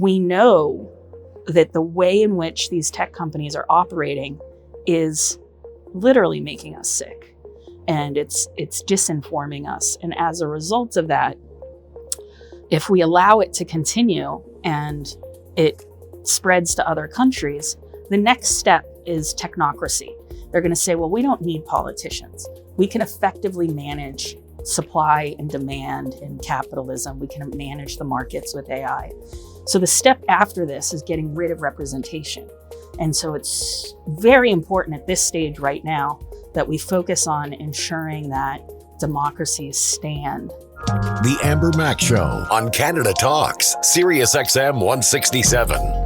we know that the way in which these tech companies are operating is literally making us sick, and it's disinforming us. And as a result of that, if we allow it to continue and it spreads to other countries, the next step is technocracy. They're going to say, well, we don't need politicians. We can effectively manage supply and demand in capitalism. We can manage the markets with AI. So the step after this is getting rid of representation. And so it's very important at this stage right now that we focus on ensuring that democracies stand. The Amber Mack Show on Canada Talks, Sirius XM 167.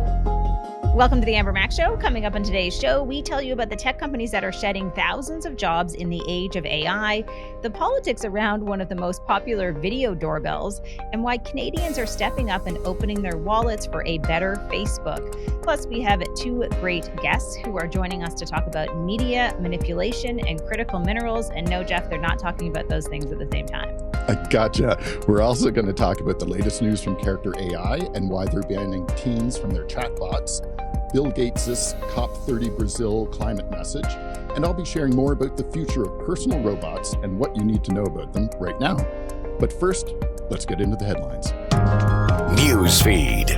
Welcome to the Amber Mack Show. Coming up on today's show, we tell you about the tech companies that are shedding thousands of jobs in the age of AI, the politics around one of the most popular video doorbells, and why Canadians are stepping up and opening their wallets for a better Facebook. Plus, we have two great guests who are joining us to talk about media manipulation and critical minerals. And no, Jeff, they're not talking about those things at the same time. I gotcha. We're also going to talk about the latest news from Character AI and why they're banning teens from their chatbots, Bill Gates' COP30 Brazil climate message, and I'll be sharing more about the future of personal robots and what you need to know about them right now. But first, let's get into the headlines. Newsfeed.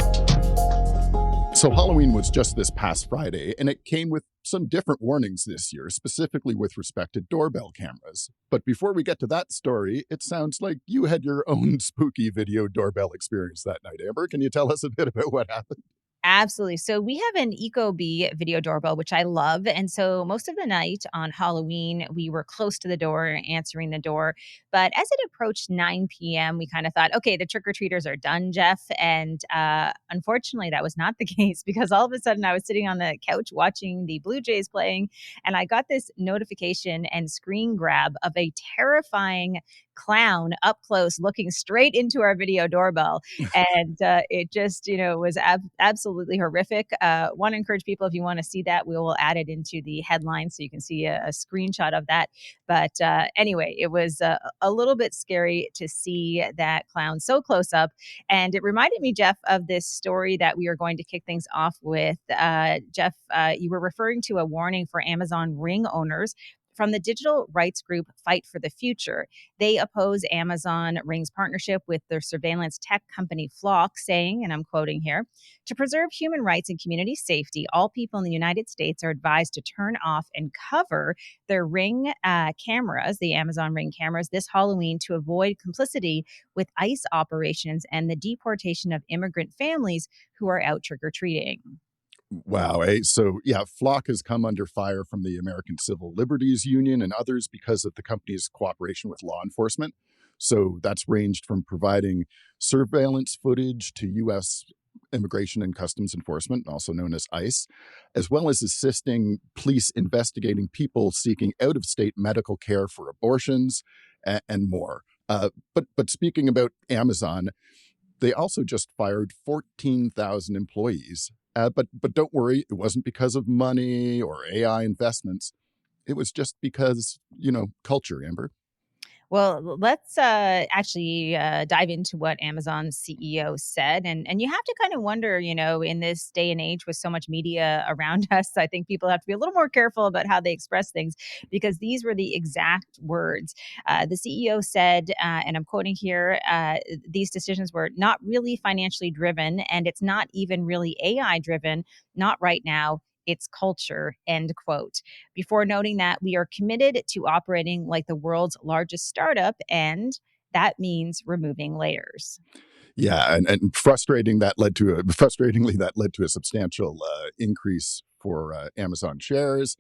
So Halloween was just this past Friday, and it came with some different warnings this year, specifically with respect to doorbell cameras. But before we get to that story, it sounds like you had your own spooky video doorbell experience that night. Amber, can you tell us a bit about what happened? Absolutely. So we have an Ecobee video doorbell, which I love. And so most of the night on Halloween, we were close to the door, answering the door. But as it approached 9 p.m., we kind of thought, okay, the trick-or-treaters are done, Jeff. And unfortunately, that was not the case, because all of a sudden I was sitting on the couch watching the Blue Jays playing, and I got this notification and screen grab of a terrifying clown up close looking straight into our video doorbell. And it just, was absolutely horrific. Want to encourage people, if you want to see that, we will add it into the headline so you can see a screenshot of that. But anyway, it was a little bit scary to see that clown so close up. And it reminded me, Jeff, of this story that we are going to kick things off with. Jeff, you were referring to a warning for Amazon Ring owners from the digital rights group Fight for the Future. They oppose Amazon Ring's partnership with their surveillance tech company Flock, saying, and I'm quoting here, "To preserve human rights and community safety, all people in the United States are advised to turn off and cover their Ring cameras, the Amazon Ring cameras, this Halloween to avoid complicity with ICE operations and the deportation of immigrant families who are out trick-or-treating." Wow. So, yeah, Flock has come under fire from the American Civil Liberties Union and others because of the company's cooperation with law enforcement. So that's ranged from providing surveillance footage to U.S. Immigration and Customs Enforcement, also known as ICE, as well as assisting police investigating people seeking out-of-state medical care for abortions and more. But speaking about Amazon, they also just fired 14,000 employees. But don't worry, it wasn't because of money or AI investments. It was just because, culture, Amber. Well, let's actually dive into what Amazon's CEO said. And you have to kind of wonder, in this day and age with so much media around us, I think people have to be a little more careful about how they express things, because these were the exact words. The CEO said, and I'm quoting here, these decisions were not really financially driven, and it's not even really AI driven, not right now. It's culture, end quote. Before noting that we are committed to operating like the world's largest startup, and that means removing layers. Yeah, and frustratingly, that led to a substantial increase for Amazon shares,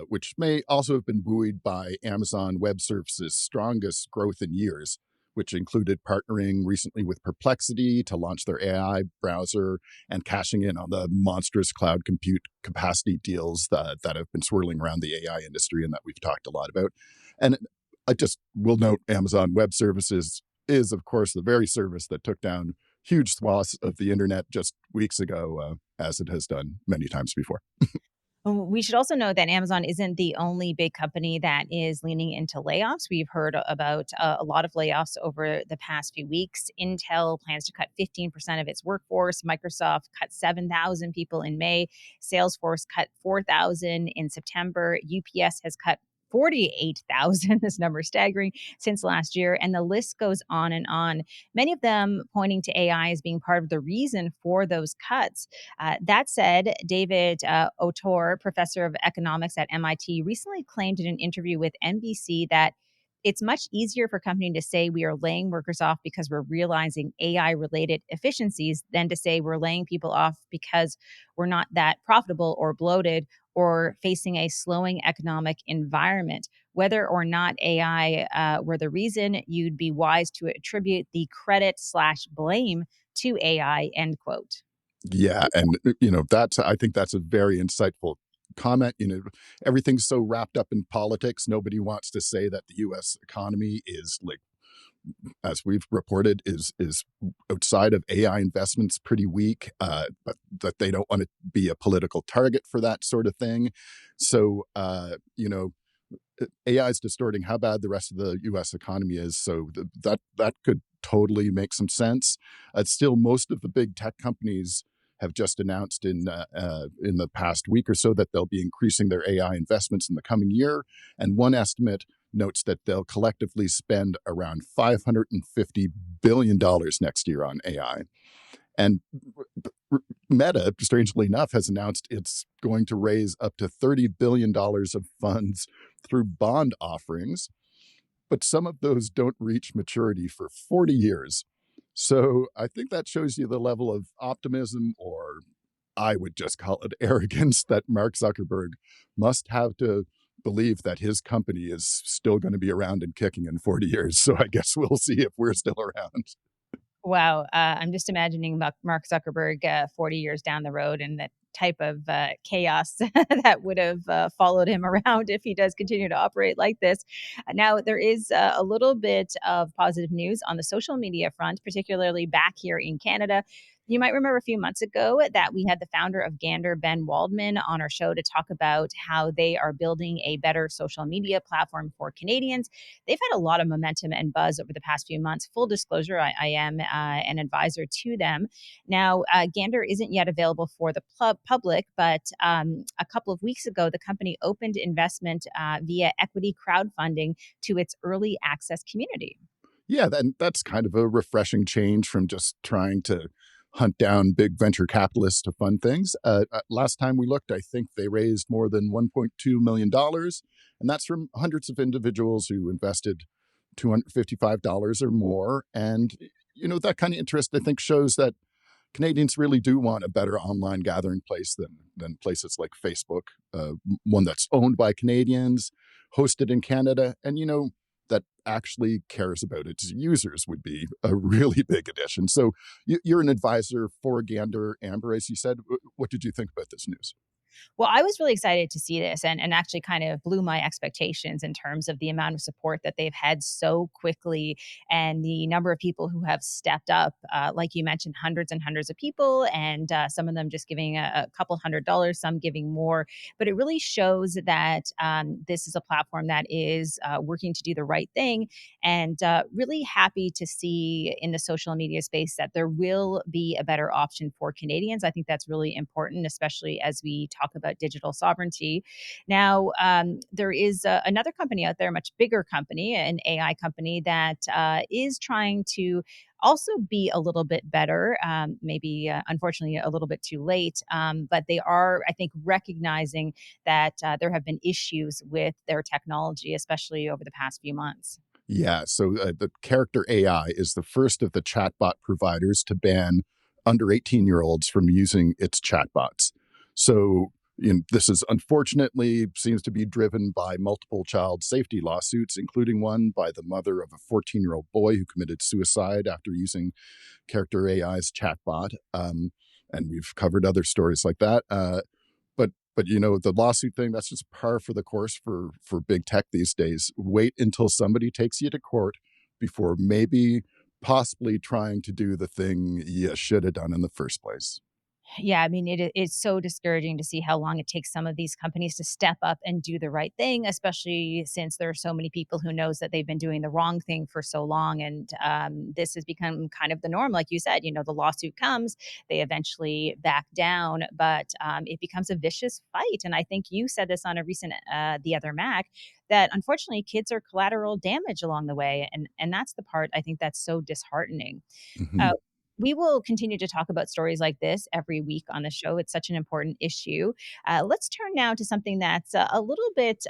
which may also have been buoyed by Amazon Web Services' strongest growth in years, which included partnering recently with Perplexity to launch their AI browser and cashing in on the monstrous cloud compute capacity deals that have been swirling around the AI industry and that we've talked a lot about. And I just will note Amazon Web Services is, of course, the very service that took down huge swaths of the internet just weeks ago, as it has done many times before. We should also know that Amazon isn't the only big company that is leaning into layoffs. We've heard about a lot of layoffs over the past few weeks. Intel plans to cut 15% of its workforce. Microsoft cut 7,000 people in May. Salesforce cut 4,000 in September. UPS has cut 48,000. This number is staggering since last year. And the list goes on and on. Many of them pointing to AI as being part of the reason for those cuts. That said, David O'Toole, professor of economics at MIT, recently claimed in an interview with NBC that it's much easier for companies to say we are laying workers off because we're realizing AI related efficiencies than to say we're laying people off because we're not that profitable or bloated or facing a slowing economic environment. Whether or not AI were the reason, you'd be wise to attribute the credit slash blame to AI, end quote. Yeah, and that's I think that's a very insightful comment. Everything's so wrapped up in politics. Nobody wants to say that the U.S. economy is like, as we've reported, is outside of AI investments pretty weak, but that they don't want to be a political target for that sort of thing. So, AI is distorting how bad the rest of the U.S. economy is. So that could totally make some sense. Still, most of the big tech companies have just announced in the past week or so that they'll be increasing their AI investments in the coming year. And one estimate notes that they'll collectively spend around $550 billion next year on AI. And Meta, strangely enough, has announced it's going to raise up to $30 billion of funds through bond offerings, but some of those don't reach maturity for 40 years. So I think that shows you the level of optimism, or I would just call it arrogance, that Mark Zuckerberg must have to believe that his company is still going to be around and kicking in 40 years. So I guess we'll see if we're still around. Wow, I'm just imagining Mark Zuckerberg 40 years down the road and that type of chaos that would have followed him around if he does continue to operate like this. Now, there is a little bit of positive news on the social media front, particularly back here in Canada. You might remember a few months ago that we had the founder of Gander, Ben Waldman, on our show to talk about how they are building a better social media platform for Canadians. They've had a lot of momentum and buzz over the past few months. Full disclosure, I am an advisor to them. Now, Gander isn't yet available for the public, but a couple of weeks ago, the company opened investment via equity crowdfunding to its early access community. Yeah, that's kind of a refreshing change from just trying to hunt down big venture capitalists to fund things. Last time we looked, I think they raised more than $1.2 million, and that's from hundreds of individuals who invested $255 or more. And, that kind of interest, I think, shows that Canadians really do want a better online gathering place than places like Facebook, one that's owned by Canadians, hosted in Canada, and that actually cares about its users would be a really big addition. So you're an advisor for Gander, Amber, as you said. What did you think about this news? Well, I was really excited to see this and actually kind of blew my expectations in terms of the amount of support that they've had so quickly and the number of people who have stepped up. Like you mentioned, hundreds and hundreds of people, and some of them just giving a couple $100, some giving more. But it really shows that this is a platform that is working to do the right thing, and really happy to see in the social media space that there will be a better option for Canadians. I think that's really important, especially as we talk about digital sovereignty. Now, there is another company out there, a much bigger company, an AI company that is trying to also be a little bit better, maybe unfortunately a little bit too late, but they are, I think, recognizing that there have been issues with their technology, especially over the past few months. Yeah, so the Character AI is the first of the chatbot providers to ban under 18-year-olds from using its chatbots. So this is unfortunately seems to be driven by multiple child safety lawsuits, including one by the mother of a 14-year-old boy who committed suicide after using Character AI's chatbot. And we've covered other stories like that. But the lawsuit thing, that's just par for the course for big tech these days. Wait until somebody takes you to court before maybe possibly trying to do the thing you should have done in the first place. Yeah, I mean, it's so discouraging to see how long it takes some of these companies to step up and do the right thing, especially since there are so many people who knows that they've been doing the wrong thing for so long. And this has become kind of the norm. Like you said, the lawsuit comes, they eventually back down, but it becomes a vicious fight. And I think you said this on a recent The Other Mac, that unfortunately kids are collateral damage along the way. And that's the part I think that's so disheartening. Mhm. Uh, we will continue to talk about stories like this every week on the show. It's such an important issue. Let's turn now to something that's a little bit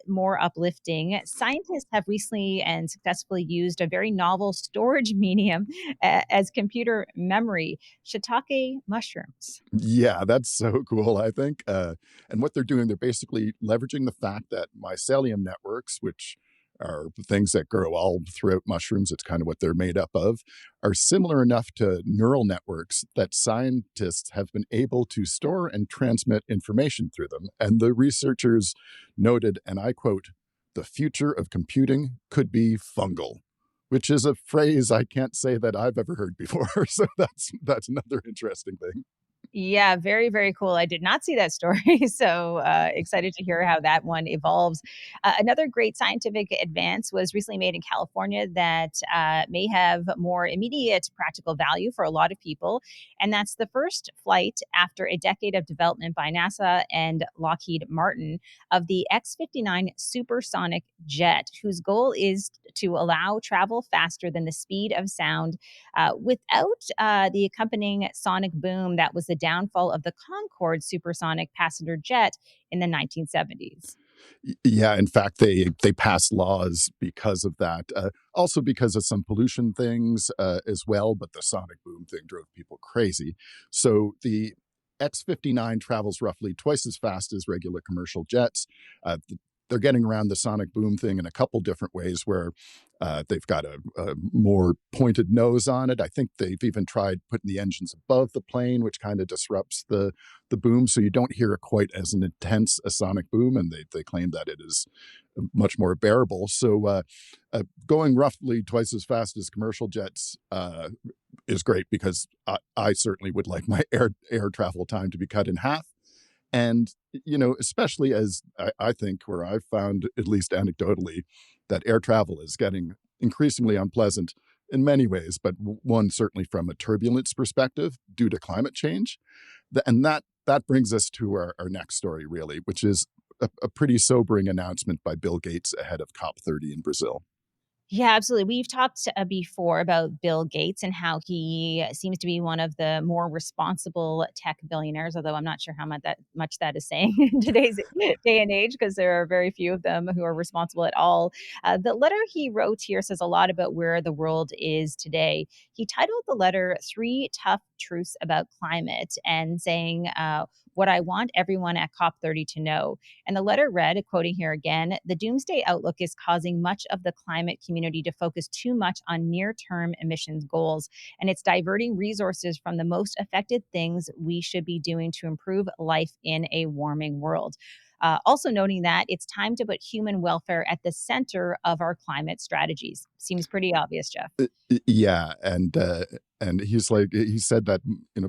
more uplifting. Scientists have recently and successfully used a very novel storage medium as computer memory, shiitake mushrooms. Yeah, that's so cool, I think. And what they're doing, they're basically leveraging the fact that mycelium networks, which are things that grow all throughout mushrooms, it's kind of what they're made up of, are similar enough to neural networks that scientists have been able to store and transmit information through them. And the researchers noted, and I quote, the future of computing could be fungal, which is a phrase I can't say that I've ever heard before. So that's another interesting thing. Yeah, very, very cool. I did not see that story, so excited to hear how that one evolves. Another great scientific advance was recently made in California that may have more immediate practical value for a lot of people, and that's the first flight after a decade of development by NASA and Lockheed Martin of the X-59 supersonic jet, whose goal is to allow travel faster than the speed of sound without the accompanying sonic boom that was the downfall of the Concorde supersonic passenger jet in the 1970s. Yeah, in fact, they passed laws because of that. Also because of some pollution things as well, but the sonic boom thing drove people crazy. So the X-59 travels roughly twice as fast as regular commercial jets. They're getting around the sonic boom thing in a couple different ways where they've got a more pointed nose on it. I think they've even tried putting the engines above the plane, which kind of disrupts the boom, so you don't hear it quite as an intense a sonic boom, and they claim that it is much more bearable. So going roughly twice as fast as commercial jets is great because I certainly would like my air travel time to be cut in half. And, especially as I think where I've found, at least anecdotally, that air travel is getting increasingly unpleasant in many ways, but one certainly from a turbulence perspective due to climate change. And that brings us to our next story, really, which is a pretty sobering announcement by Bill Gates ahead of COP30 in Brazil. Yeah, absolutely. We've talked before about Bill Gates and how he seems to be one of the more responsible tech billionaires, although I'm not sure how much that is saying in today's day and age, because there are very few of them who are responsible at all. The letter he wrote here says a lot about where the world is today. He titled the letter Three Tough Truths About Climate and saying, what I want everyone at COP30 to know. And the letter read, quoting here again, the doomsday outlook is causing much of the climate community to focus too much on near term emissions goals, and it's diverting resources from the most affected things we should be doing to improve life in a warming world. Also, noting that it's time to put human welfare at the center of our climate strategies. Seems pretty obvious, Jeff. Yeah, and he said that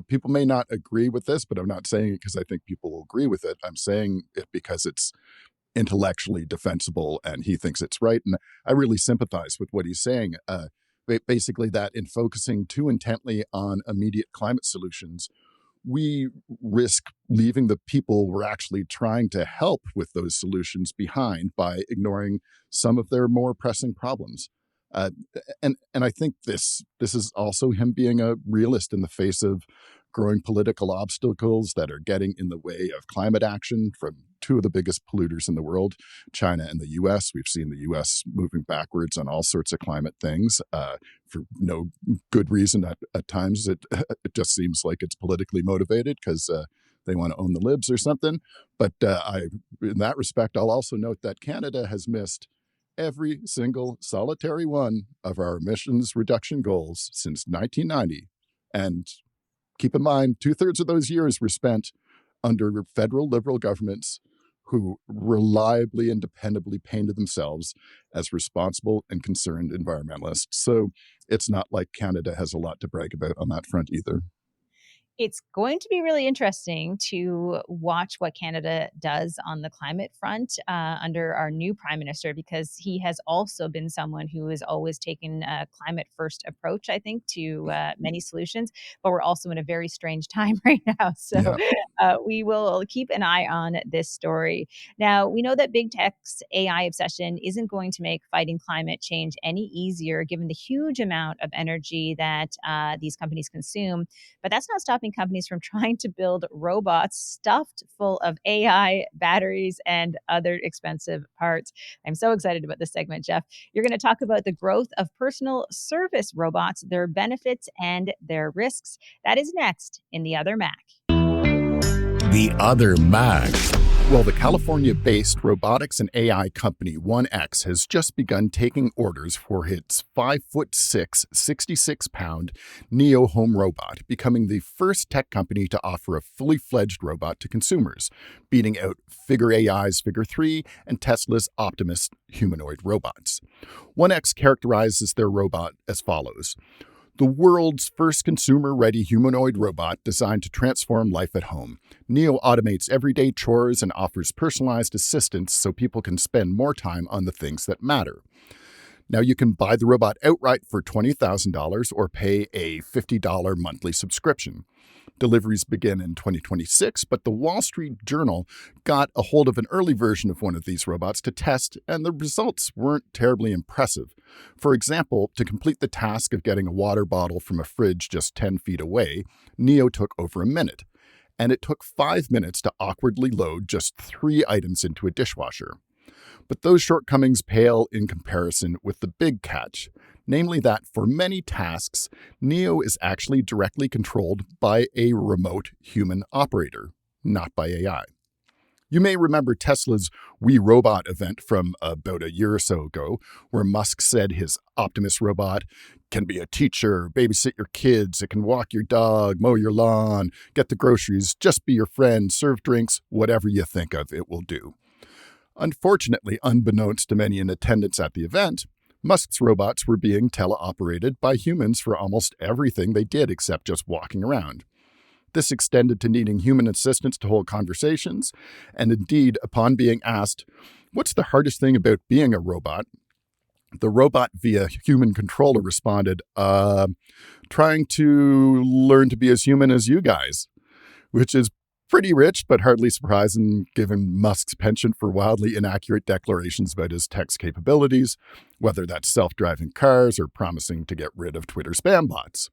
people may not agree with this, but I'm not saying it because I think people will agree with it. I'm saying it because it's intellectually defensible and he thinks it's right. And I really sympathize with what he's saying. Basically, that in focusing too intently on immediate climate solutions, we risk leaving the people we're actually trying to help with those solutions behind by ignoring some of their more pressing problems. Uh, and I think this is also him being a realist in the face of growing political obstacles that are getting in the way of climate action from two of the biggest polluters in the world, China and the U.S. We've seen the U.S. moving backwards on all sorts of climate things for no good reason. At times, it just seems like it's politically motivated because they want to own the libs or something. But in that respect, I'll also note that Canada has missed every single solitary one of our emissions reduction goals since 1990. And keep in mind, two-thirds of those years were spent under federal liberal governments who reliably and dependably painted themselves as responsible and concerned environmentalists. So it's not like Canada has a lot to brag about on that front either. It's going to be really interesting to watch what Canada does on the climate front under our new prime minister, because he has also been someone who has always taken a climate first approach, I think, to many solutions. But we're also in a very strange time right now. So Yeah. we will keep an eye on this story. Now, we know that big tech's AI obsession isn't going to make fighting climate change any easier, given the huge amount of energy that these companies consume. But that's not stopping companies from trying to build robots stuffed full of AI, batteries, and other expensive parts. I'm so excited about this segment, Jeff. You're going to talk about the growth of personal service robots, their benefits, and their risks. That is next in The Other Mac. The Other Mac. Well, the California-based robotics and AI company 1X has just begun taking orders for its 5'6", 66-pound Neo home robot, becoming the first tech company to offer a fully fledged robot to consumers, beating out Figure AI's Figure 3 and Tesla's Optimus humanoid robots. 1X characterizes their robot as follows: the world's first consumer-ready humanoid robot designed to transform life at home. Neo automates everyday chores and offers personalized assistance so people can spend more time on the things that matter. Now, you can buy the robot outright for $20,000 or pay a $50 monthly subscription. Deliveries begin in 2026, but the Wall Street Journal got a hold of an early version of one of these robots to test, and the results weren't terribly impressive. For example, to complete the task of getting a water bottle from a fridge just 10 feet away, Neo took over a minute, and it took 5 minutes to awkwardly load just 3 items into a dishwasher. But those shortcomings pale in comparison with the big catch, namely that for many tasks, Neo is actually directly controlled by a remote human operator, not by AI. You may remember Tesla's We Robot event from about a year or so ago, where Musk said his Optimus robot can be a teacher, babysit your kids, it can walk your dog, mow your lawn, get the groceries, just be your friend, serve drinks, whatever you think of, it will do. Unfortunately, unbeknownst to many in attendance at the event, Musk's robots were being teleoperated by humans for almost everything they did except just walking around. This extended to needing human assistants to hold conversations, and indeed, upon being asked, "What's the hardest thing about being a robot?" the robot via human controller responded, "Trying to learn to be as human as you guys," which is pretty rich, but hardly surprising given Musk's penchant for wildly inaccurate declarations about his tech's capabilities, whether that's self-driving cars or promising to get rid of Twitter spam bots.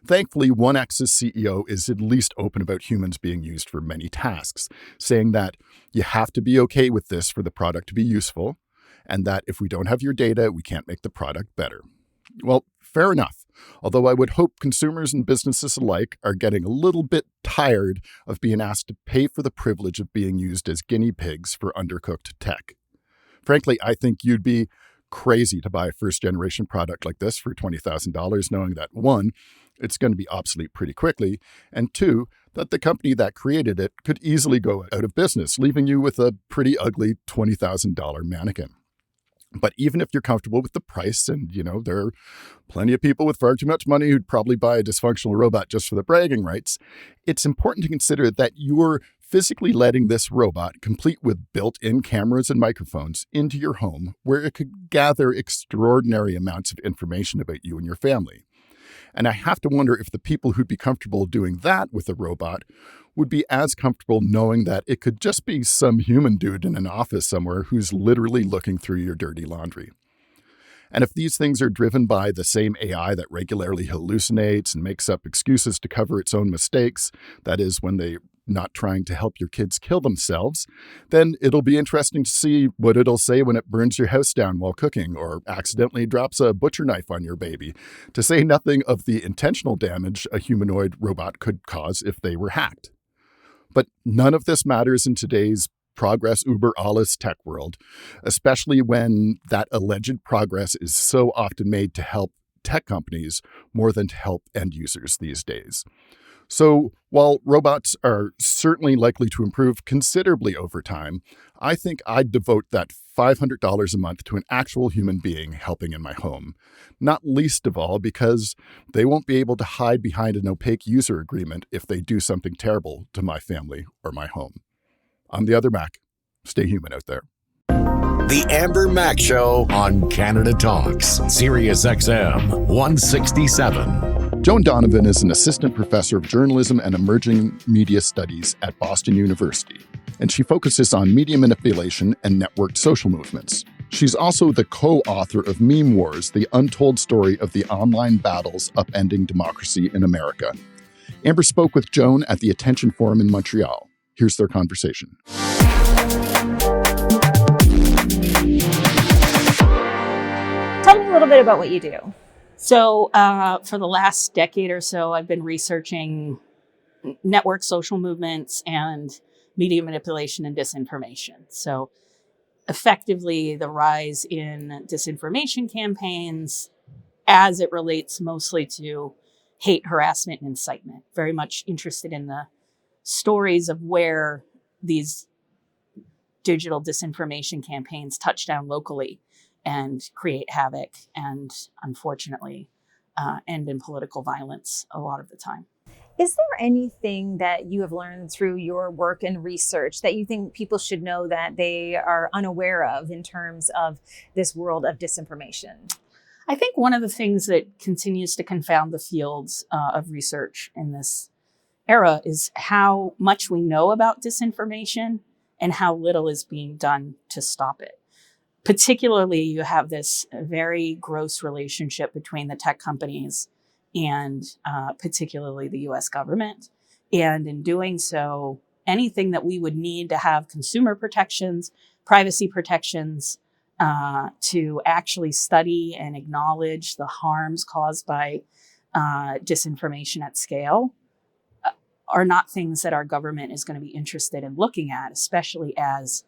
Thankfully, 1X's CEO is at least open about humans being used for many tasks, saying that you have to be okay with this for the product to be useful, and that if we don't have your data, we can't make the product better. Well, fair enough, although I would hope consumers and businesses alike are getting a little bit tired of being asked to pay for the privilege of being used as guinea pigs for undercooked tech. Frankly, I think you'd be crazy to buy a first-generation product like this for $20,000, knowing that, one, it's going to be obsolete pretty quickly, and two, that the company that created it could easily go out of business, leaving you with a pretty ugly $20,000 mannequin. But even if you're comfortable with the price, and, there are plenty of people with far too much money who'd probably buy a dysfunctional robot just for the bragging rights, it's important to consider that you're physically letting this robot, complete with built-in cameras and microphones, into your home where it could gather extraordinary amounts of information about you and your family. And I have to wonder if the people who'd be comfortable doing that with a robot would be as comfortable knowing that it could just be some human dude in an office somewhere who's literally looking through your dirty laundry. And if these things are driven by the same AI that regularly hallucinates and makes up excuses to cover its own mistakes, that is, when they're not trying to help your kids kill themselves, then it'll be interesting to see what it'll say when it burns your house down while cooking or accidentally drops a butcher knife on your baby, to say nothing of the intentional damage a humanoid robot could cause if they were hacked. But none of this matters in today's progress uber alles tech world, especially when that alleged progress is so often made to help tech companies more than to help end users these days. So, while robots are certainly likely to improve considerably over time, I think I'd devote that $500 a month to an actual human being helping in my home. Not least of all because they won't be able to hide behind an opaque user agreement if they do something terrible to my family or my home. I'm the other Mac. Stay human out there. The Amber Mac Show on Canada Talks, Sirius XM 167. Joan Donovan is an assistant professor of journalism and emerging media studies at Boston University, and she focuses on media manipulation and networked social movements. She's also the co-author of Meme Wars, the untold story of the online battles upending democracy in America. Amber spoke with Joan at the Attention Forum in Montreal. Here's their conversation. Tell me a little bit about what you do. So for the last decade or so, I've been researching network social movements and media manipulation and disinformation. So effectively, the rise in disinformation campaigns as it relates mostly to hate, harassment, and incitement. Very much interested in the stories of where these digital disinformation campaigns touch down locally and create havoc and, unfortunately, end in political violence a lot of the time. Is there anything that you have learned through your work and research that you think people should know that they are unaware of in terms of this world of disinformation? I think one of the things that continues to confound the fields of research in this era is how much we know about disinformation and how little is being done to stop it. Particularly, you have this very gross relationship between the tech companies and particularly the US government. And in doing so, anything that we would need to have consumer protections, privacy protections, to actually study and acknowledge the harms caused by disinformation at scale are not things that our government is going to be interested in looking at, especially as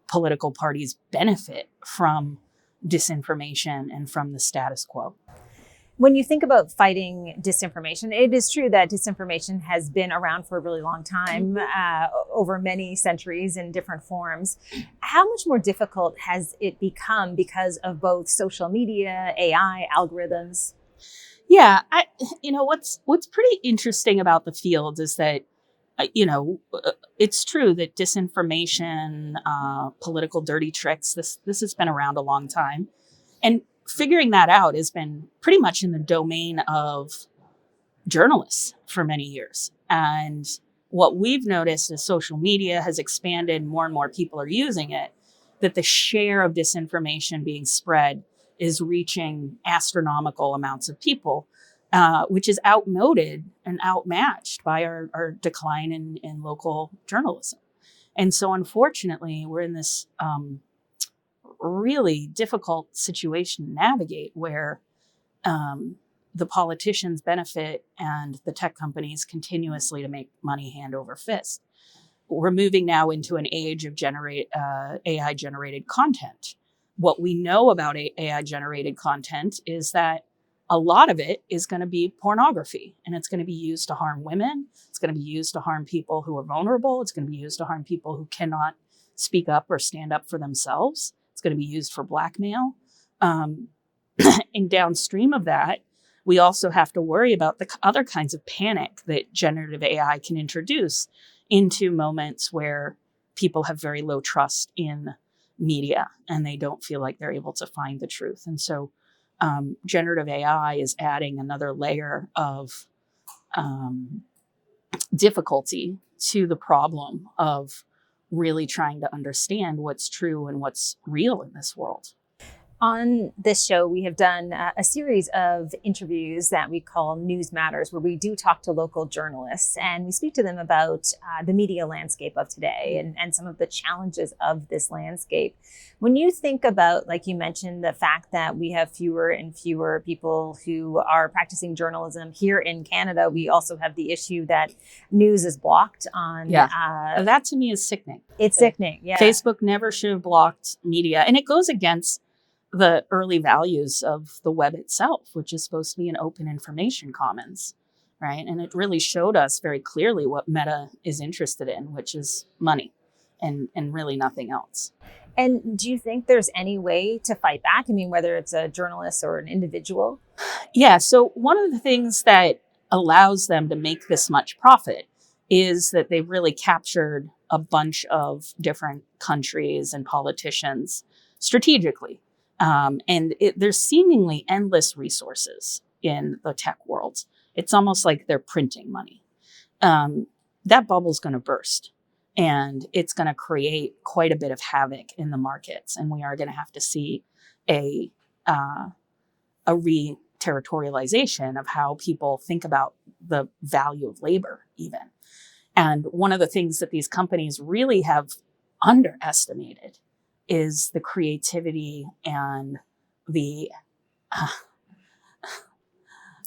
political parties benefit from disinformation and from the status quo. When you think about fighting disinformation, it is true that disinformation has been around for a really long time, over many centuries in different forms. How much more difficult has it become because of both social media, AI, algorithms? Yeah, what's pretty interesting about the field is that it's true that disinformation, political dirty tricks, this has been around a long time. And figuring that out has been pretty much in the domain of journalists for many years. And what we've noticed as social media has expanded, more and more people are using it, that the share of disinformation being spread is reaching astronomical amounts of people, which is outmoded and outmatched by our decline in local journalism. And so unfortunately, we're in this really difficult situation to navigate where the politicians benefit and the tech companies continuously to make money hand over fist. We're moving now into an age of AI-generated content. What we know about AI-generated content is that a lot of it is going to be pornography, and it's going to be used to harm women. It's going to be used to harm people who are vulnerable. It's going to be used to harm people who cannot speak up or stand up for themselves. It's going to be used for blackmail. And downstream of that, we also have to worry about the other kinds of panic that generative AI can introduce into moments where people have very low trust in media and they don't feel like they're able to find the truth. And so generative AI is adding another layer of difficulty to the problem of really trying to understand what's true and what's real in this world. On this show, we have done a series of interviews that we call News Matters, where we do talk to local journalists and we speak to them about the media landscape of today and some of the challenges of this landscape. When you think about, like you mentioned, the fact that we have fewer and fewer people who are practicing journalism here in Canada, we also have the issue that news is blocked on. That to me is sickening. It's sickening. Yeah. Facebook never should have blocked media, and it goes against the early values of the web itself, which is supposed to be an open information commons, right? And it really showed us very clearly what Meta is interested in, which is money and really nothing else. And do you think there's any way to fight back? I mean, whether it's a journalist or an individual? Yeah. So one of the things that allows them to make this much profit is that they've really captured a bunch of different countries and politicians strategically. There's seemingly endless resources in the tech world. It's almost like they're printing money. That bubble's going to burst. And it's going to create quite a bit of havoc in the markets. And we are going to have to see a re-territorialization of how people think about the value of labor, even. And one of the things that these companies really have underestimated is the creativity and the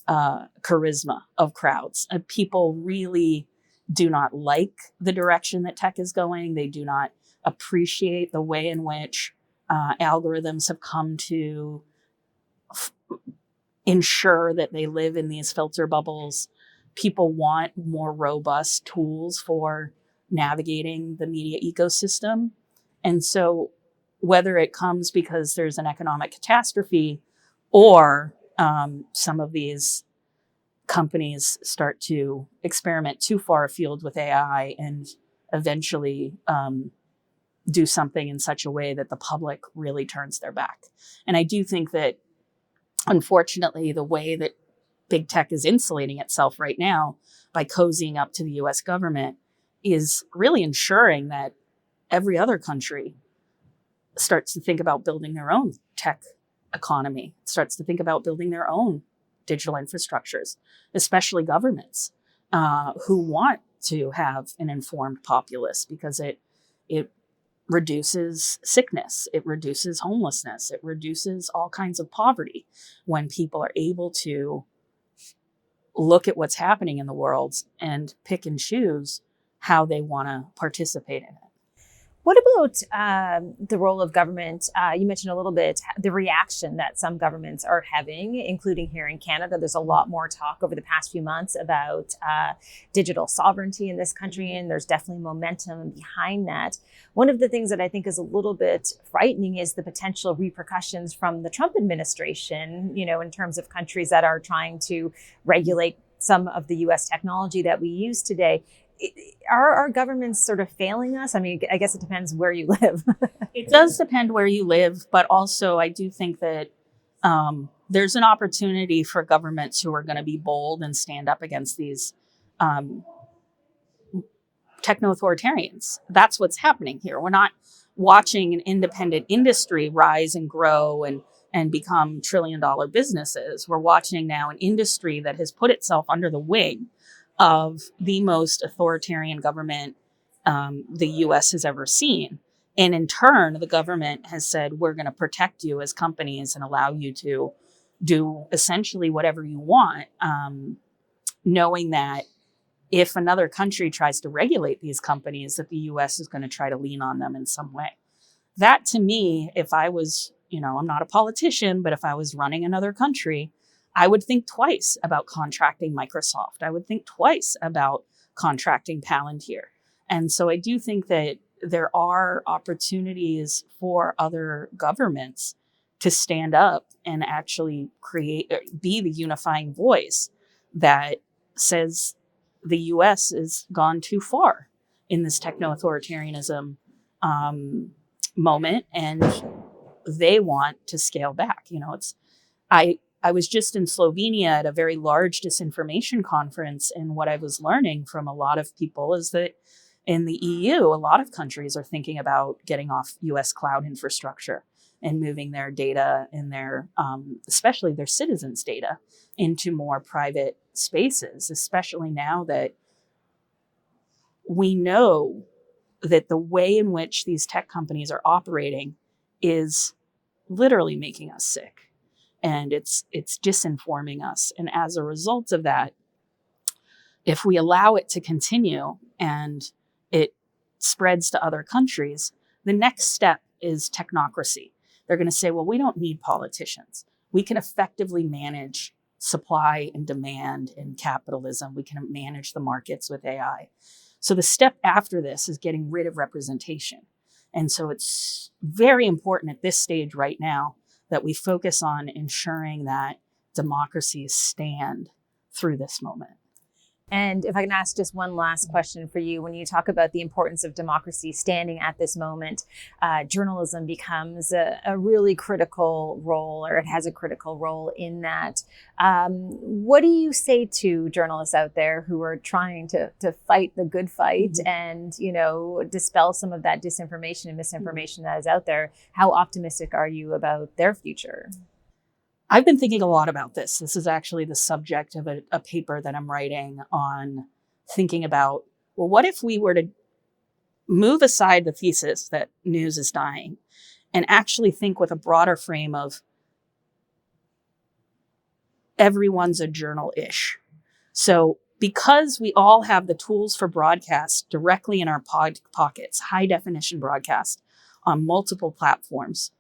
charisma of crowds. People really do not like the direction that tech is going. They do not appreciate the way in which algorithms have come to ensure that they live in these filter bubbles. People want more robust tools for navigating the media ecosystem. And so whether it comes because there's an economic catastrophe or some of these companies start to experiment too far afield with AI and eventually do something in such a way that the public really turns their back. And I do think that, unfortunately, the way that big tech is insulating itself right now by cozying up to the US government is really ensuring that every other country starts to think about building their own tech economy, starts to think about building their own digital infrastructures, especially governments who want to have an informed populace, because it reduces sickness, it reduces homelessness, it reduces all kinds of poverty when people are able to look at what's happening in the world and pick and choose how they want to participate in it. What about the role of government? You mentioned a little bit the reaction that some governments are having, including here in Canada. There's a lot more talk over the past few months about digital sovereignty in this country, and there's definitely momentum behind that. One of the things that I think is a little bit frightening is the potential repercussions from the Trump administration, you know, in terms of countries that are trying to regulate some of the US technology that we use today. Are our governments sort of failing us? I mean, I guess it depends where you live. It does depend where you live, but also I do think that there's an opportunity for governments who are going to be bold and stand up against these techno-authoritarians. That's what's happening here. We're not watching an independent industry rise and grow and become trillion-dollar businesses. We're watching now an industry that has put itself under the wing of the most authoritarian government the US has ever seen. And in turn, the government has said, we're going to protect you as companies and allow you to do essentially whatever you want, knowing that if another country tries to regulate these companies, that the US is going to try to lean on them in some way. That, to me, if I was, I'm not a politician, but if I was running another country, I would think twice about contracting Microsoft. I would think twice about contracting Palantir. And so I do think that there are opportunities for other governments to stand up and actually be the unifying voice that says the US has gone too far in this techno-authoritarianism moment, and they want to scale back. I was just in Slovenia at a very large disinformation conference, and what I was learning from a lot of people is that in the EU, a lot of countries are thinking about getting off US cloud infrastructure and moving their data and especially their citizens' data into more private spaces, especially now that we know that the way in which these tech companies are operating is literally making us sick. And it's disinforming us. And as a result of that, if we allow it to continue and it spreads to other countries, the next step is technocracy. They're going to say, well, we don't need politicians. We can effectively manage supply and demand and capitalism. We can manage the markets with AI. So the step after this is getting rid of representation. And so it's very important at this stage right now that we focus on ensuring that democracies stand through this moment. And if I can ask just one last question for you, when you talk about the importance of democracy standing at this moment, journalism becomes a really critical role, or it has a critical role in that. What do you say to journalists out there who are trying to fight the good fight and, dispel some of that disinformation and misinformation that is out there? How optimistic are you about their future? I've been thinking a lot about this. This is actually the subject of a paper that I'm writing on, thinking about, well, what if we were to move aside the thesis that news is dying and actually think with a broader frame of everyone's a journal-ish. So because we all have the tools for broadcast directly in our pockets, high definition broadcast on multiple platforms,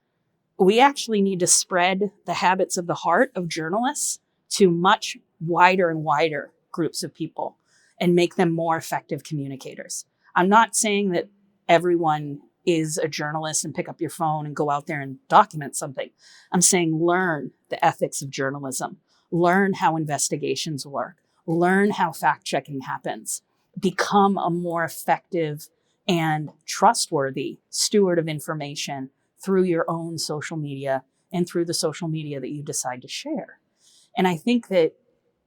we actually need to spread the habits of the heart of journalists to much wider and wider groups of people and make them more effective communicators. I'm not saying that everyone is a journalist and pick up your phone and go out there and document something. I'm saying learn the ethics of journalism, learn how investigations work, learn how fact-checking happens, become a more effective and trustworthy steward of information through your own social media and through the social media that you decide to share. And I think that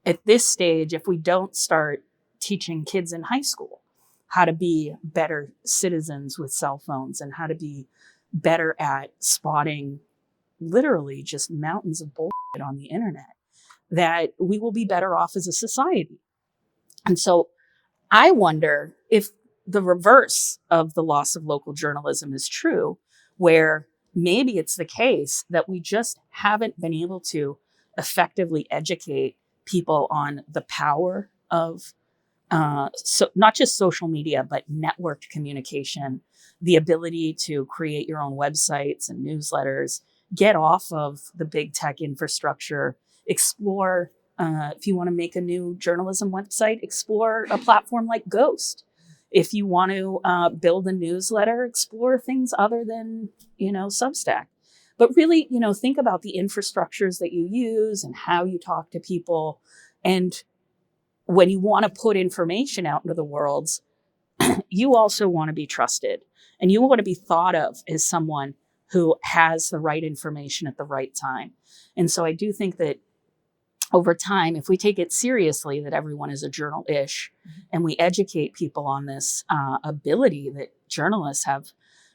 at this stage, if we don't start teaching kids in high school how to be better citizens with cell phones and how to be better at spotting literally just mountains of bullshit on the internet, that we will be better off as a society. And so I wonder if the reverse of the loss of local journalism is true, where maybe it's the case that we just haven't been able to effectively educate people on the power of so not just social media, but networked communication, the ability to create your own websites and newsletters, get off of the big tech infrastructure, explore, if you want to make a new journalism website, explore a platform like Ghost. If you want to build a newsletter, explore things other than, Substack. But really, think about the infrastructures that you use and how you talk to people. And when you want to put information out into the world, you also want to be trusted. And you want to be thought of as someone who has the right information at the right time. And so I do think that over time, if we take it seriously that everyone is a journal-ish and we educate people on this ability that journalists have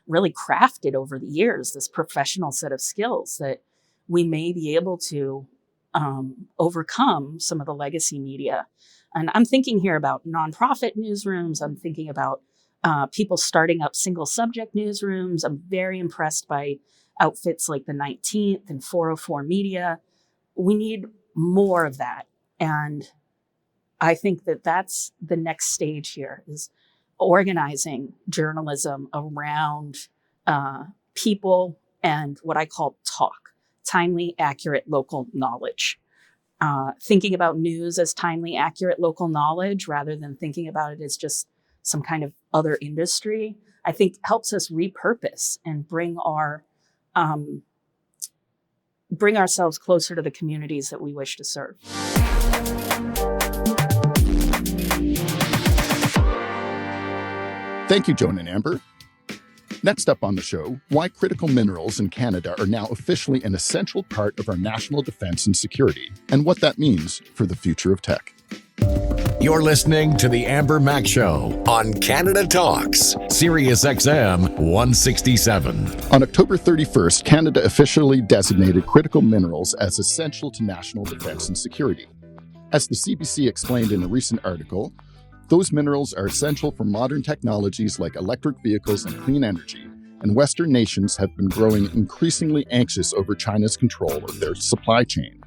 really crafted over the years, this professional set of skills, that we may be able to overcome some of the legacy media. And I'm thinking here about nonprofit newsrooms. I'm thinking about people starting up single subject newsrooms. I'm very impressed by outfits like the 19th and 404 Media. We need more of that. And I think that that's the next stage here, is organizing journalism around people and what I call talk, timely, accurate local knowledge. Thinking about news as timely, accurate local knowledge rather than thinking about it as just some kind of other industry, I think helps us repurpose and bring ourselves closer to the communities that we wish to serve. Thank you, Joan and Amber. Next up on the show, why critical minerals in Canada are now officially an essential part of our national defense and security, and what that means for the future of tech. You're listening to The Amber Mack Show on Canada Talks, Sirius XM 167. On October 31st, Canada officially designated critical minerals as essential to national defense and security. As the CBC explained in a recent article, those minerals are essential for modern technologies like electric vehicles and clean energy, and Western nations have been growing increasingly anxious over China's control of their supply chain.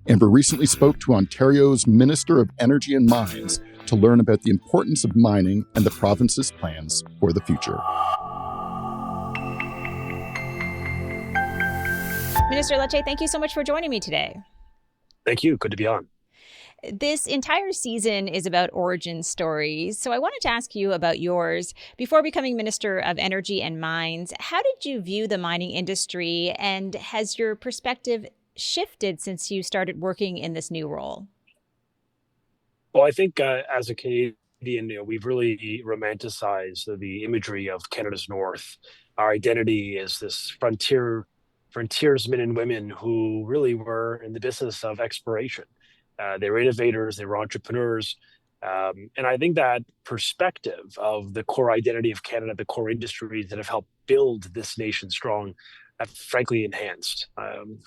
Amber recently spoke to Ontario's Minister of Energy and Mines to learn about the importance of mining and the province's plans for the future. Minister Lecce, thank you so much for joining me today. Thank you. Good to be on. This entire season is about origin stories. So I wanted to ask you about yours. Before becoming Minister of Energy and Mines, how did you view the mining industry, and has your perspective shifted since you started working in this new role? Well, I think as a Canadian, we've really romanticized the imagery of Canada's North. Our identity is this frontiersmen and women who really were in the business of exploration. They were innovators, they were entrepreneurs. And I think that perspective of the core identity of Canada, the core industries that have helped build this nation strong, have frankly enhanced.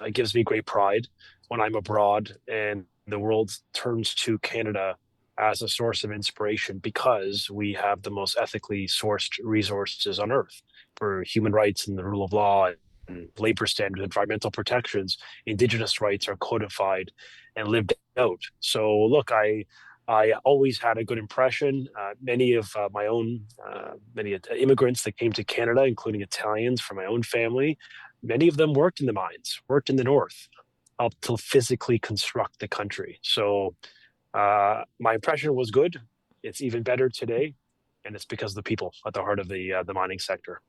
It gives me great pride when I'm abroad and the world turns to Canada as a source of inspiration because we have the most ethically sourced resources on earth for human rights and the rule of law and labor standards, environmental protections. Indigenous rights are codified and lived out. So, look, I always had a good impression. Many of my own, many immigrants that came to Canada, including Italians from my own family, many of them worked in the mines, worked in the north, helped to physically construct the country. So my impression was good. It's even better today, and it's because of the people at the heart of the mining sector.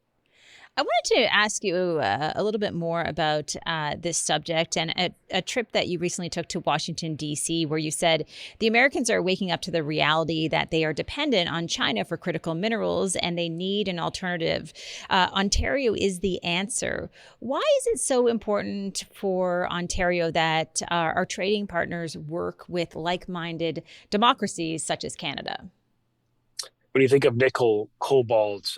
I wanted to ask you a little bit more about this subject and a trip that you recently took to Washington, D.C., where you said the Americans are waking up to the reality that they are dependent on China for critical minerals and they need an alternative. Ontario is the answer. Why is it so important for Ontario that our trading partners work with like-minded democracies such as Canada? When you think of nickel, cobalt,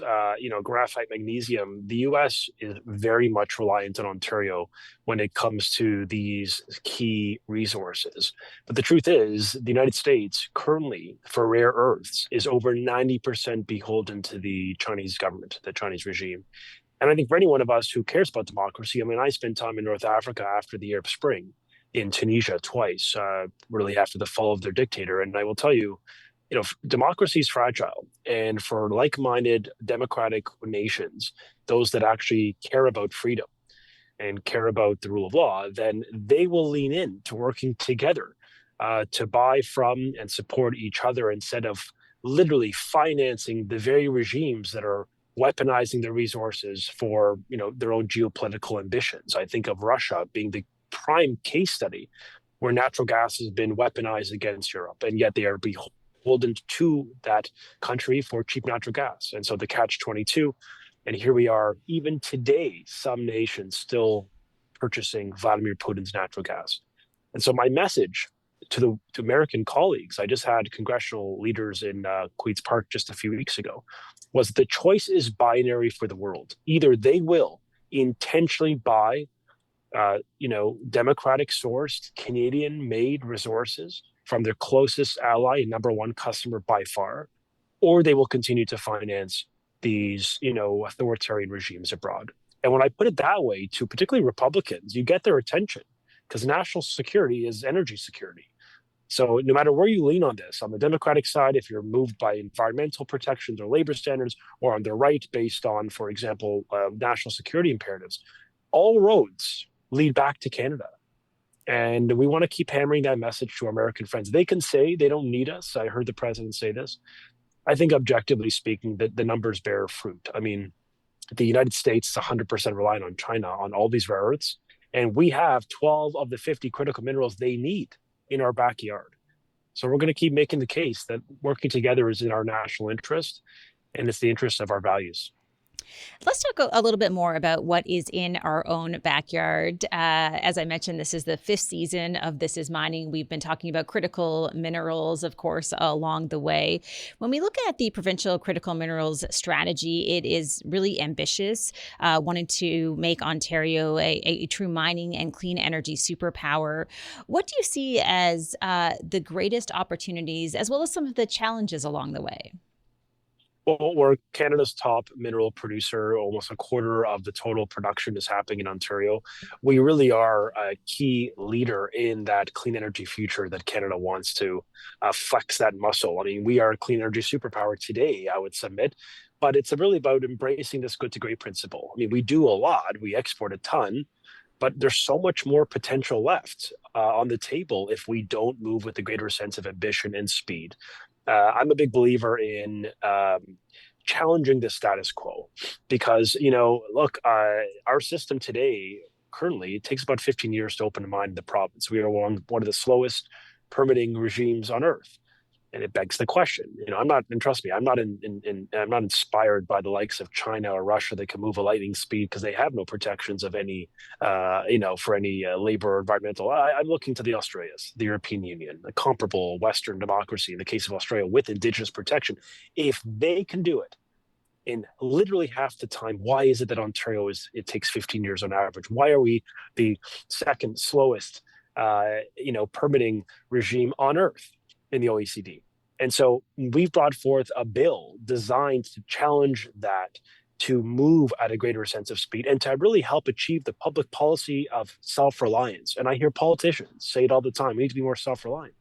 graphite, magnesium, the U.S. is very much reliant on Ontario when it comes to these key resources. But the truth is, the United States currently, for rare earths, is over 90% beholden to the Chinese government, the Chinese regime. And I think for any one of us who cares about democracy, I mean, I spent time in North Africa after the Arab Spring, in Tunisia twice, really after the fall of their dictator. And I will tell you, democracy is fragile. And for like minded democratic nations, those that actually care about freedom and care about the rule of law, then they will lean in to working together to buy from and support each other instead of literally financing the very regimes that are weaponizing their resources for their own geopolitical ambitions. I think of Russia being the prime case study where natural gas has been weaponized against Europe, and yet they are beholden to that country for cheap natural gas. And so the catch 22, and here we are, even today, some nations still purchasing Vladimir Putin's natural gas. And so my message to American colleagues, I just had congressional leaders in Queens Park just a few weeks ago, was the choice is binary for the world. Either they will intentionally buy democratic sourced Canadian made resources from their closest ally and number one customer by far, or they will continue to finance these, authoritarian regimes abroad. And when I put it that way to particularly Republicans, you get their attention because national security is energy security. So no matter where you lean on this, on the Democratic side, if you're moved by environmental protections or labor standards, or on the right based on, for example, national security imperatives, all roads lead back to Canada. And we want to keep hammering that message to our American friends. They can say they don't need us. I heard the president say this. I think objectively speaking, that the numbers bear fruit. I mean, the United States is 100% reliant on China on all these rare earths. And we have 12 of the 50 critical minerals they need in our backyard. So we're going to keep making the case that working together is in our national interest and it's the interest of our values. Let's talk a little bit more about what is in our own backyard. As I mentioned, this is the fifth season of This Is Mining. We've been talking about critical minerals, of course, along the way. When we look at the provincial critical minerals strategy, it is really ambitious, wanting to make Ontario a true mining and clean energy superpower. What do you see as the greatest opportunities, as well as some of the challenges along the way? Well, we're Canada's top mineral producer. Almost a quarter of the total production is happening in Ontario. We really are a key leader in that clean energy future that Canada wants to flex that muscle. I mean, we are a clean energy superpower today, I would submit, but it's really about embracing this good to great principle. I mean, we do a lot, we export a ton, but there's so much more potential left on the table if we don't move with a greater sense of ambition and speed. I'm a big believer in challenging the status quo because, look, our system today currently it takes about 15 years to open a mine in the province. We are one of the slowest permitting regimes on earth. And it begs the question, I'm not, and trust me, I'm not inspired by the likes of China or Russia that can move a lightning speed because they have no protections of any, for any labor or environmental. I'm looking to the Australias, the European Union, a comparable Western democracy in the case of Australia with indigenous protection. If they can do it in literally half the time, why is it that it takes 15 years on average? Why are we the second slowest, permitting regime on earth in the OECD? And so we've brought forth a bill designed to challenge that, to move at a greater sense of speed and to really help achieve the public policy of self-reliance. And I hear politicians say it all the time, we need to be more self-reliant.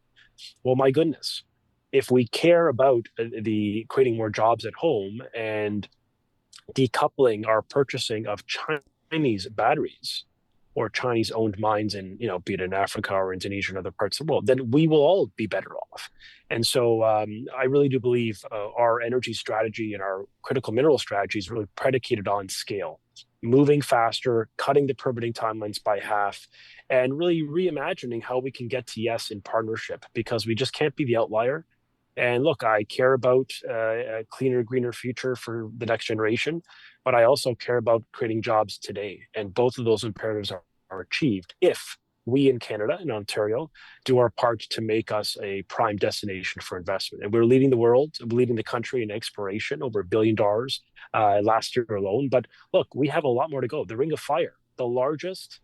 Well, my goodness, if we care about the creating more jobs at home and decoupling our purchasing of Chinese batteries or Chinese owned mines in, be it in Africa or Indonesia and other parts of the world, then we will all be better off. And so I really do believe our energy strategy and our critical mineral strategy is really predicated on scale, moving faster, cutting the permitting timelines by half, and really reimagining how we can get to yes in partnership, because we just can't be the outlier. And look, I care about a cleaner, greener future for the next generation, but I also care about creating jobs today. And both of those imperatives are achieved if we in Canada and Ontario do our part to make us a prime destination for investment. And we're leading the world, leading the country in exploration, over $1 billion last year alone. But look, we have a lot more to go. The Ring of Fire, the largest,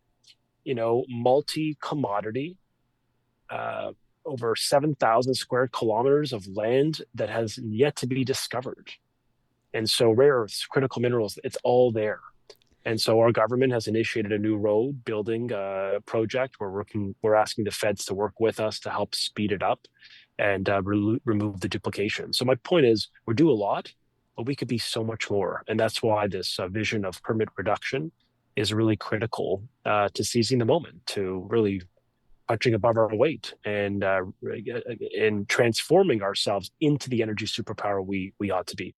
multi-commodity, over 7,000 square kilometers of land that has yet to be discovered. And so rare earths, critical minerals, it's all there. And so our government has initiated a new road building project. We're asking the feds to work with us to help speed it up and remove the duplication. So my point is, we do a lot, but we could be so much more. And that's why this vision of permit reduction is really critical to seizing the moment, to really punching above our weight and transforming ourselves into the energy superpower we ought to be.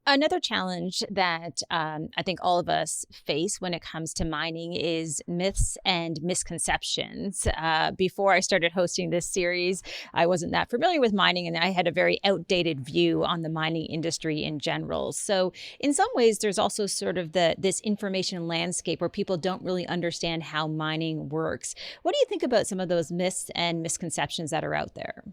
Another challenge that I think all of us face when it comes to mining is myths and misconceptions. Before I started hosting this series, I wasn't that familiar with mining, and I had a very outdated view on the mining industry in general. So in some ways, there's also sort of this information landscape where people don't really understand how mining works. What do you think about some of those myths and misconceptions that are out there?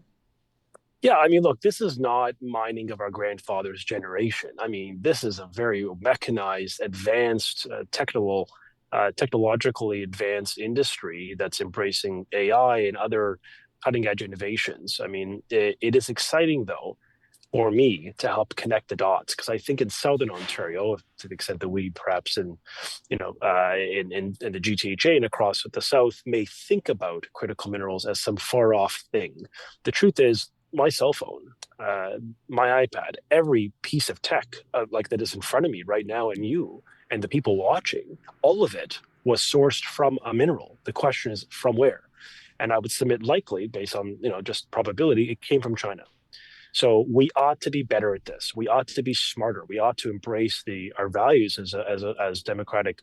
Yeah, I mean, look, this is not mining of our grandfather's generation. I mean, this is a very mechanized, advanced, technologically advanced industry that's embracing AI and other cutting edge innovations. I mean, it is exciting, though, for me to help connect the dots, because I think in Southern Ontario, to the extent that we perhaps in the GTHA and across the South may think about critical minerals as some far off thing. The truth is, my cell phone, my iPad, every piece of tech like that is in front of me right now, and you and the people watching, all of it was sourced from a mineral. The question is, from where? And I would submit likely, based on just probability, it came from China. So we ought to be better at this. We ought to be smarter. We ought to embrace our values as a democratic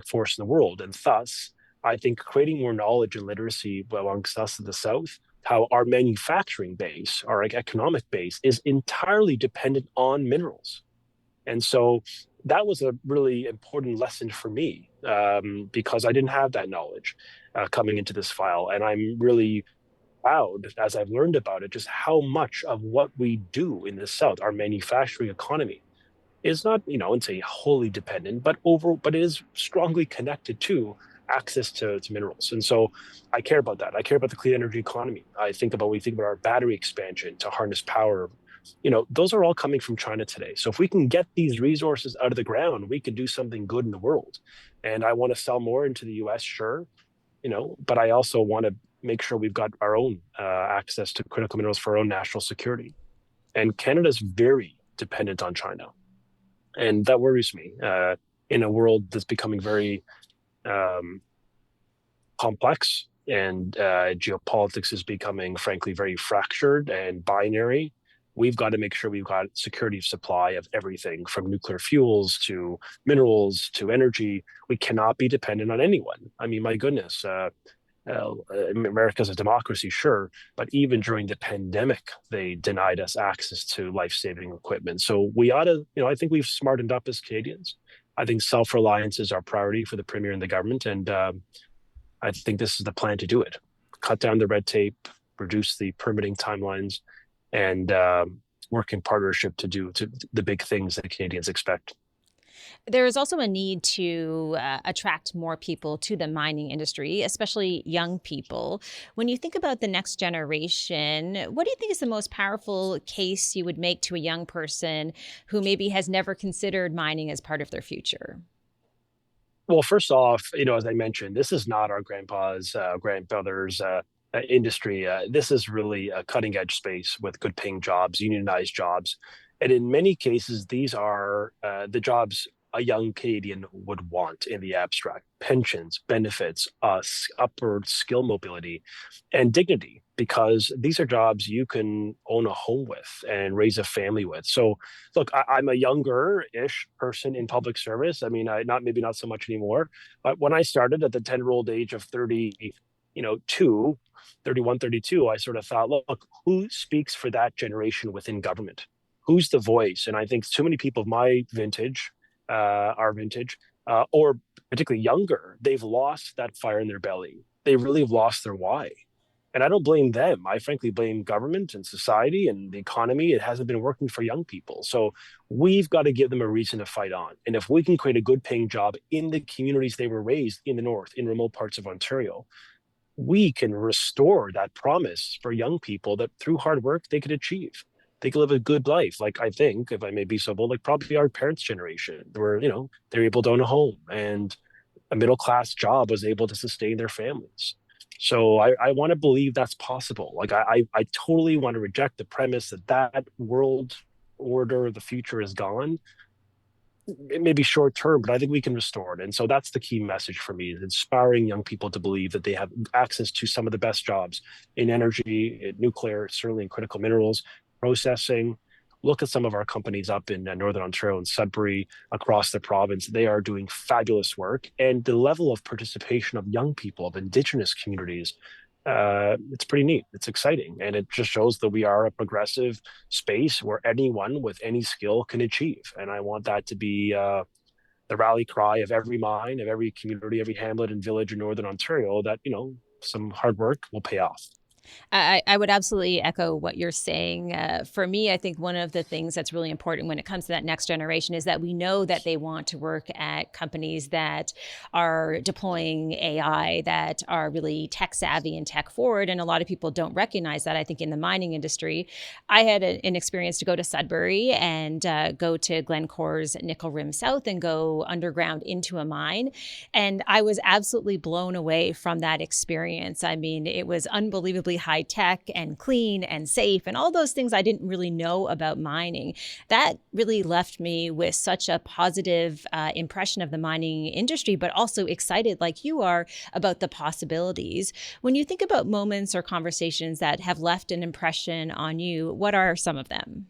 force in the world. And thus, I think creating more knowledge and literacy amongst us in the South, how our manufacturing base, our economic base, is entirely dependent on minerals. And so that was a really important lesson for me, because I didn't have that knowledge coming into this file. And I'm really proud, as I've learned about it, just how much of what we do in the South, our manufacturing economy, is not, and say wholly dependent, but it is strongly connected to access to minerals. And so I care about that. I care about the clean energy economy. We think about our battery expansion to harness power. Those are all coming from China today. So if we can get these resources out of the ground, we could do something good in the world. And I want to sell more into the US, sure, but I also want to make sure we've got our own access to critical minerals for our own national security. And Canada's very dependent on China. And that worries me in a world that's becoming very um, complex, and geopolitics is becoming, frankly, very fractured and binary. We've got to make sure we've got security of supply of everything from nuclear fuels to minerals to energy. We cannot be dependent on anyone. I mean, my goodness, America's a democracy, sure, but even during the pandemic, they denied us access to life-saving equipment. So we ought to, I think we've smartened up as Canadians. I think self-reliance is our priority for the premier and the government, and I think this is the plan to do it. Cut down the red tape, reduce the permitting timelines, and work in partnership to do the big things that Canadians expect. There is also a need to attract more people to the mining industry, especially young people. When you think about the next generation, what do you think is the most powerful case you would make to a young person who maybe has never considered mining as part of their future? Well, first off, as I mentioned, this is not our grandpa's, grandfather's industry. This is really a cutting edge space with good paying jobs, unionized jobs. And in many cases, these are the jobs a young Canadian would want in the abstract: pensions, benefits, upward skill mobility, and dignity, because these are jobs you can own a home with and raise a family with. So, look, I'm a younger-ish person in public service. I mean, not so much anymore. But when I started at the 10-year-old age of 30, two, 31, 32, I sort of thought, look, who speaks for that generation within government? Who's the voice? And I think too many people of my vintage, our vintage, or particularly younger, they've lost that fire in their belly. They really have lost their why. And I don't blame them. I frankly blame government and society and the economy. It hasn't been working for young people. So we've got to give them a reason to fight on. And if we can create a good paying job in the communities they were raised in the North, in remote parts of Ontario, we can restore that promise for young people that through hard work they could achieve. They could live a good life. Like, I think, if I may be so bold, like probably our parents' generation, where, they're able to own a home and a middle class job was able to sustain their families. So I want to believe that's possible. Like I totally want to reject the premise that world order of the future is gone. It may be short term, but I think we can restore it. And so that's the key message for me: is inspiring young people to believe that they have access to some of the best jobs in energy, in nuclear, certainly in critical minerals, processing. Look at some of our companies up in Northern Ontario and Sudbury, across the province. They are doing fabulous work. And the level of participation of young people, of Indigenous communities, it's pretty neat. It's exciting. And it just shows that we are a progressive space where anyone with any skill can achieve. And I want that to be the rally cry of every mine, of every community, every hamlet and village in Northern Ontario, that, some hard work will pay off. I would absolutely echo what you're saying. For me, I think one of the things that's really important when it comes to that next generation is that we know that they want to work at companies that are deploying AI, that are really tech savvy and tech forward. And a lot of people don't recognize that. I think in the mining industry, I had an experience to go to Sudbury and go to Glencore's Nickel Rim South and go underground into a mine. And I was absolutely blown away from that experience. I mean, it was unbelievably high tech and clean and safe and all those things I didn't really know about mining. That really left me with such a positive impression of the mining industry, but also excited, like you are, about the possibilities. When you think about moments or conversations that have left an impression on you, what are some of them?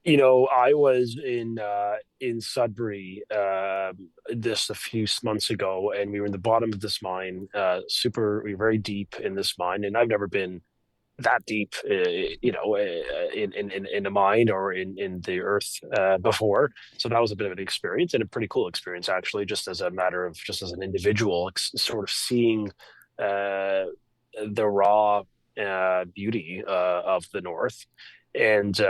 I was in Sudbury this a few months ago, and we were in the bottom of this mine. We were very deep in this mine, and I've never been that deep, in a mine or in the earth before. So that was a bit of an experience, and a pretty cool experience, actually, just as a matter of, just as an individual, sort of seeing uh, the raw beauty of the North. And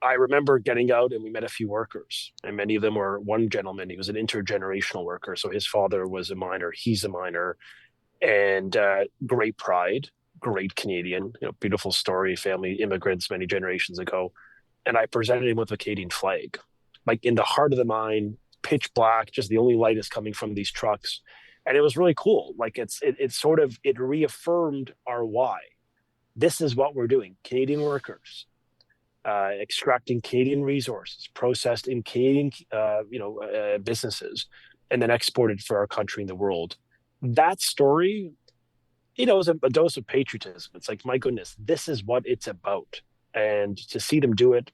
I remember getting out, and we met a few workers, and many of them were, one gentleman, he was an intergenerational worker. So his father was a miner, he's a miner, and great pride, great Canadian, beautiful story, family immigrants many generations ago. And I presented him with a Canadian flag, like in the heart of the mine, pitch black, just the only light is coming from these trucks. And it was really cool. Like it reaffirmed our why. This is what we're doing. Canadian workers, extracting Canadian resources, processed in Canadian, businesses, and then exported for our country and the world. That story, is a dose of patriotism. It's like, my goodness, this is what it's about. And to see them do it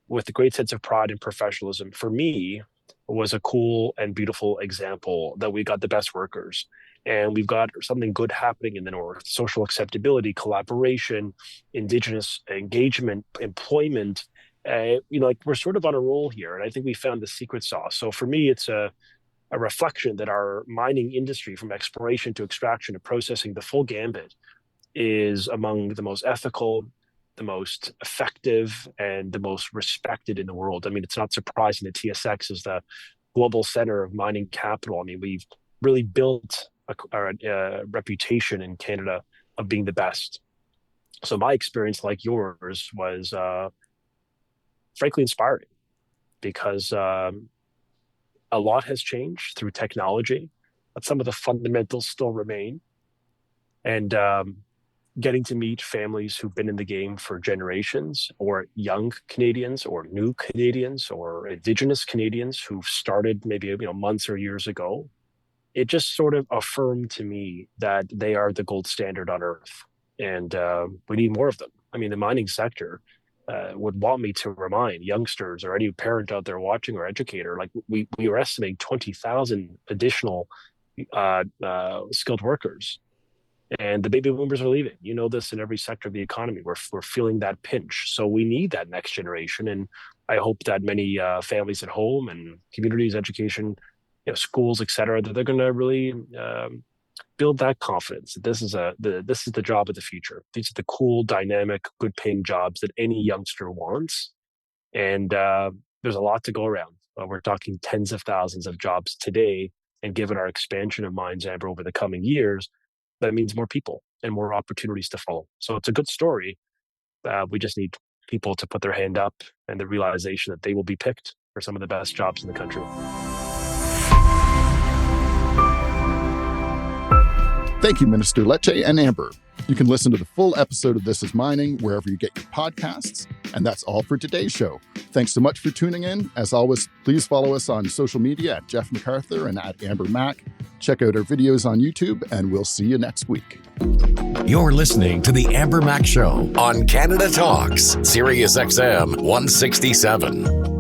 with a great sense of pride and professionalism, for me, was a cool and beautiful example that we got the best workers. And we've got something good happening in the North: social acceptability, collaboration, Indigenous engagement, employment. Like, we're sort of on a roll here. And I think we found the secret sauce. So for me, it's a reflection that our mining industry, from exploration to extraction to processing, the full gambit, is among the most ethical, the most effective, and the most respected in the world. I mean, it's not surprising that TSX is the global center of mining capital. I mean, we've really built a reputation in Canada of being the best. So my experience, like yours, was frankly inspiring, because a lot has changed through technology, but some of the fundamentals still remain. And getting to meet families who've been in the game for generations, or young Canadians, or new Canadians, or Indigenous Canadians who've started maybe months or years ago, it just sort of affirmed to me that they are the gold standard on Earth, and we need more of them. I mean, the mining sector would want me to remind youngsters, or any parent out there watching, or educator, like, we were estimating 20,000 additional skilled workers, and the baby boomers are leaving. This in every sector of the economy. We're feeling that pinch. So we need that next generation, and I hope that many families at home, and communities, education, schools, etc., that they're going to really build that confidence that this is the job of the future. These are the cool, dynamic, good-paying jobs that any youngster wants, and there's a lot to go around. We're talking tens of thousands of jobs today, and given our expansion of Mines, Amber, over the coming years, that means more people and more opportunities to follow. So it's a good story. We just need people to put their hand up, and the realization that they will be picked for some of the best jobs in the country. Thank you, Minister Lecce and Amber. You can listen to the full episode of This Is Mining wherever you get your podcasts. And that's all for today's show. Thanks so much for tuning in. As always, please follow us on social media at Jeff MacArthur and at Amber Mac. Check out our videos on YouTube, and we'll see you next week. You're listening to The Amber Mac Show on Canada Talks, Sirius XM 167.